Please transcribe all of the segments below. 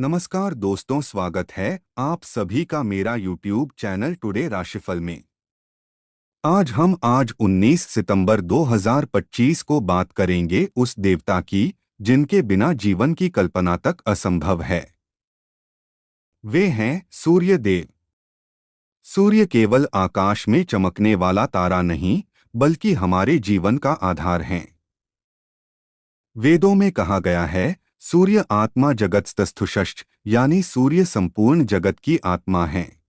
नमस्कार दोस्तों, स्वागत है आप सभी का मेरा YouTube चैनल टुडे राशिफल में। आज 19 सितंबर 2025 को बात करेंगे उस देवता की जिनके बिना जीवन की कल्पना तक असंभव है। वे हैं सूर्य देव। सूर्य केवल आकाश में चमकने वाला तारा नहीं, बल्कि हमारे जीवन का आधार हैं। वेदों में कहा गया है, सूर्य आत्मा जगत्स्तस्थुषश्च, यानी सूर्य संपूर्ण जगत की आत्मा है।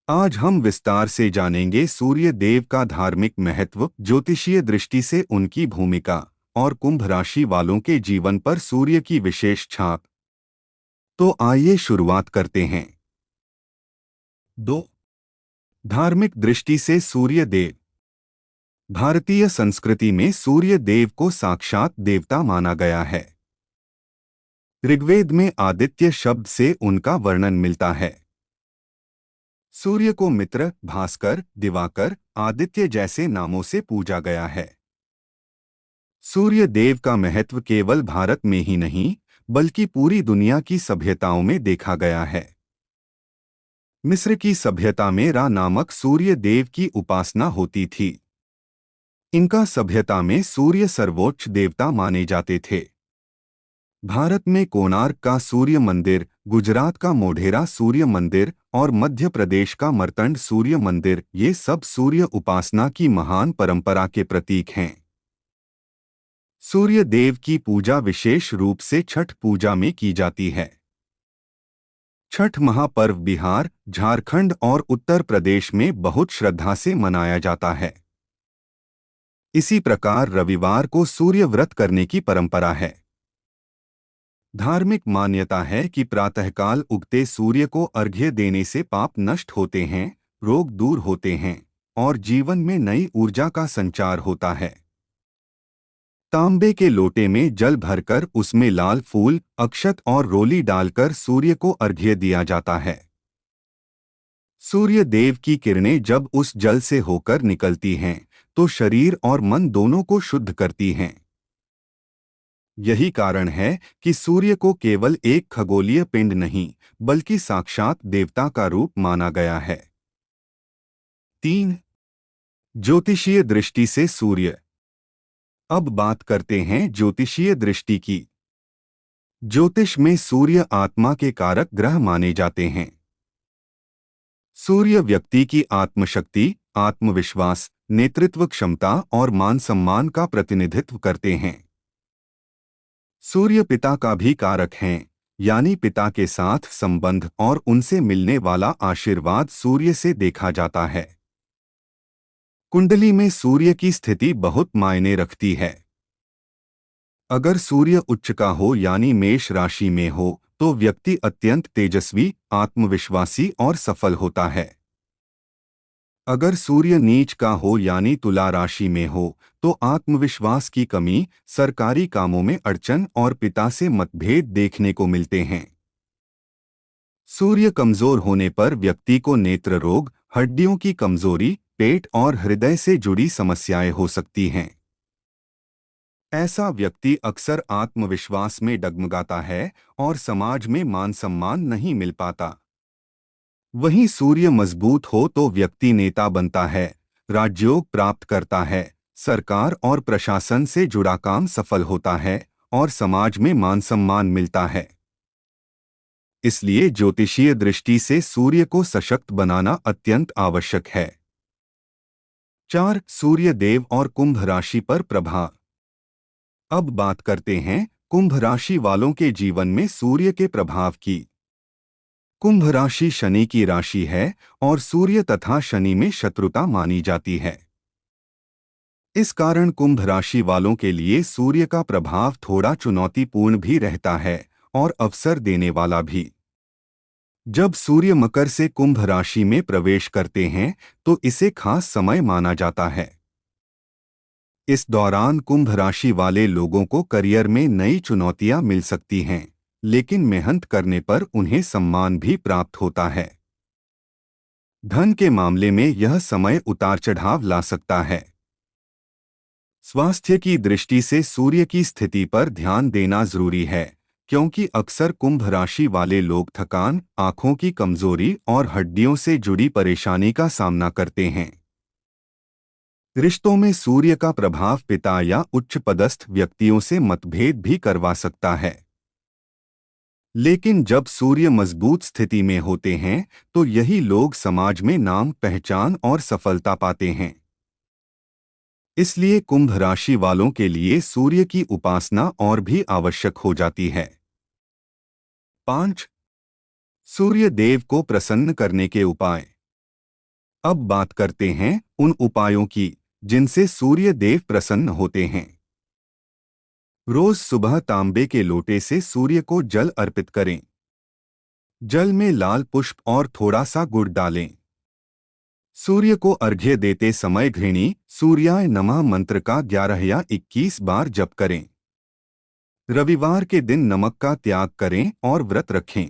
आज हम विस्तार से जानेंगे सूर्य देव का धार्मिक महत्व, ज्योतिषीय दृष्टि से उनकी भूमिका और कुंभ राशि वालों के जीवन पर सूर्य की विशेष छाप। तो आइए शुरुआत करते हैं। 2. धार्मिक दृष्टि से सूर्य देव। भारतीय संस्कृति में सूर्य देव को साक्षात देवता माना गया है। ऋग्वेद में आदित्य शब्द से उनका वर्णन मिलता है। सूर्य को मित्र, भास्कर, दिवाकर, आदित्य जैसे नामों से पूजा गया है। सूर्य देव का महत्व केवल भारत में ही नहीं, बल्कि पूरी दुनिया की सभ्यताओं में देखा गया है। मिस्र की सभ्यता में रा नामक सूर्य देव की उपासना होती थी। इनका सभ्यता में सूर्य सर्वोच्च देवता माने जाते थे। भारत में कोणार्क का सूर्य मंदिर, गुजरात का मोढेरा सूर्य मंदिर और मध्य प्रदेश का मर्तंड सूर्य मंदिर, ये सब सूर्य उपासना की महान परंपरा के प्रतीक हैं। सूर्य देव की पूजा विशेष रूप से छठ पूजा में की जाती है। छठ महापर्व बिहार, झारखंड और उत्तर प्रदेश में बहुत श्रद्धा से मनाया जाता है। इसी प्रकार रविवार को सूर्य व्रत करने की परंपरा है। धार्मिक मान्यता है कि प्रातःकाल उगते सूर्य को अर्घ्य देने से पाप नष्ट होते हैं, रोग दूर होते हैं और जीवन में नई ऊर्जा का संचार होता है। तांबे के लोटे में जल भरकर उसमें लाल फूल, अक्षत और रोली डालकर सूर्य को अर्घ्य दिया जाता है। सूर्य देव की किरणें जब उस जल से होकर निकलती हैं, तो शरीर और मन दोनों को शुद्ध करती हैं। यही कारण है कि सूर्य को केवल एक खगोलीय पिंड नहीं, बल्कि साक्षात देवता का रूप माना गया है। 3. ज्योतिषीय दृष्टि से सूर्य। अब बात करते हैं ज्योतिषीय दृष्टि की। ज्योतिष में सूर्य आत्मा के कारक ग्रह माने जाते हैं। सूर्य व्यक्ति की आत्मशक्ति, आत्मविश्वास, नेतृत्व क्षमता और मान सम्मान का प्रतिनिधित्व करते हैं। सूर्य पिता का भी कारक हैं, यानी पिता के साथ संबंध और उनसे मिलने वाला आशीर्वाद सूर्य से देखा जाता है। कुंडली में सूर्य की स्थिति बहुत मायने रखती है। अगर सूर्य उच्च का हो यानी मेष राशि में हो, तो व्यक्ति अत्यंत तेजस्वी, आत्मविश्वासी और सफल होता है। अगर सूर्य नीच का हो यानी तुला राशि में हो, तो आत्मविश्वास की कमी, सरकारी कामों में अड़चन और पिता से मतभेद देखने को मिलते हैं। सूर्य कमजोर होने पर व्यक्ति को नेत्र रोग, हड्डियों की कमजोरी, पेट और हृदय से जुड़ी समस्याएं हो सकती हैं। ऐसा व्यक्ति अक्सर आत्मविश्वास में डगमगाता है और समाज में मान सम्मान नहीं मिल पाता। वहीं सूर्य मजबूत हो तो व्यक्ति नेता बनता है, राजयोग प्राप्त करता है, सरकार और प्रशासन से जुड़ा काम सफल होता है और समाज में मान सम्मान मिलता है। इसलिए ज्योतिषीय दृष्टि से सूर्य को सशक्त बनाना अत्यंत आवश्यक है। 4. सूर्य देव और कुंभ राशि पर प्रभाव। अब बात करते हैं कुंभ राशि वालों के जीवन में सूर्य के प्रभाव की। कुंभ राशि शनि की राशि है और सूर्य तथा शनि में शत्रुता मानी जाती है। इस कारण कुंभ राशि वालों के लिए सूर्य का प्रभाव थोड़ा चुनौतीपूर्ण भी रहता है और अवसर देने वाला भी। जब सूर्य मकर से कुंभ राशि में प्रवेश करते हैं, तो इसे खास समय माना जाता है। इस दौरान कुंभ राशि वाले लोगों को करियर में नई चुनौतियां मिल सकती हैं, लेकिन मेहनत करने पर उन्हें सम्मान भी प्राप्त होता है। धन के मामले में यह समय उतार चढ़ाव ला सकता है। स्वास्थ्य की दृष्टि से सूर्य की स्थिति पर ध्यान देना जरूरी है, क्योंकि अक्सर कुंभ राशि वाले लोग थकान, आंखों की कमजोरी और हड्डियों से जुड़ी परेशानी का सामना करते हैं। रिश्तों में सूर्य का प्रभाव पिता या उच्च पदस्थ व्यक्तियों से मतभेद भी करवा सकता है। लेकिन जब सूर्य मजबूत स्थिति में होते हैं तो यही लोग समाज में नाम, पहचान और सफलता पाते हैं। इसलिए कुंभ राशि वालों के लिए सूर्य की उपासना और भी आवश्यक हो जाती है। 5. सूर्य देव को प्रसन्न करने के उपाय। अब बात करते हैं उन उपायों की जिनसे सूर्य देव प्रसन्न होते हैं। रोज सुबह तांबे के लोटे से सूर्य को जल अर्पित करें। जल में लाल पुष्प और थोड़ा सा गुड़ डालें। सूर्य को अर्घ्य देते समय घृणी सूर्याय नमः मंत्र का 11 या 21 बार जप करें। रविवार के दिन नमक का त्याग करें और व्रत रखें।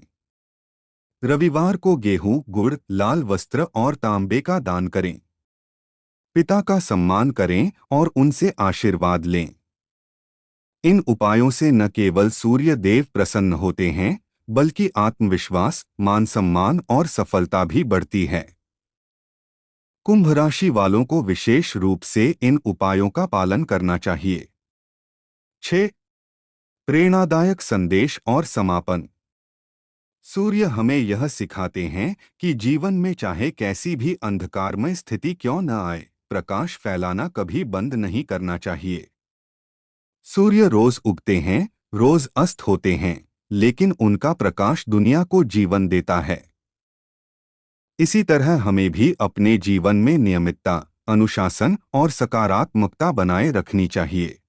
रविवार को गेहूं, गुड़, लाल वस्त्र और तांबे का दान करें। पिता का सम्मान करें और उनसे आशीर्वाद लें। इन उपायों से न केवल सूर्य देव प्रसन्न होते हैं, बल्कि आत्मविश्वास, मान सम्मान और सफलता भी बढ़ती है। कुंभ राशि वालों को विशेष रूप से इन उपायों का पालन करना चाहिए। 6. प्रेरणादायक संदेश और समापन। सूर्य हमें यह सिखाते हैं कि जीवन में चाहे कैसी भी अंधकारमय स्थिति क्यों न आए, प्रकाश फैलाना कभी बंद नहीं करना चाहिए। सूर्य रोज उगते हैं, रोज अस्त होते हैं, लेकिन उनका प्रकाश दुनिया को जीवन देता है। इसी तरह हमें भी अपने जीवन में नियमितता, अनुशासन और सकारात्मकता बनाए रखनी चाहिए।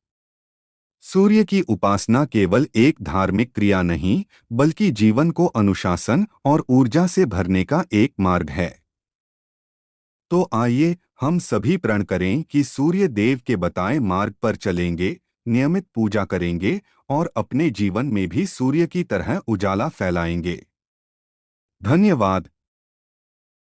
सूर्य की उपासना केवल एक धार्मिक क्रिया नहीं, बल्कि जीवन को अनुशासन और ऊर्जा से भरने का एक मार्ग है। तो आइए हम सभी प्रण करें कि सूर्य देव के बताए मार्ग पर चलेंगे, नियमित पूजा करेंगे और अपने जीवन में भी सूर्य की तरह उजाला फैलाएंगे। धन्यवाद।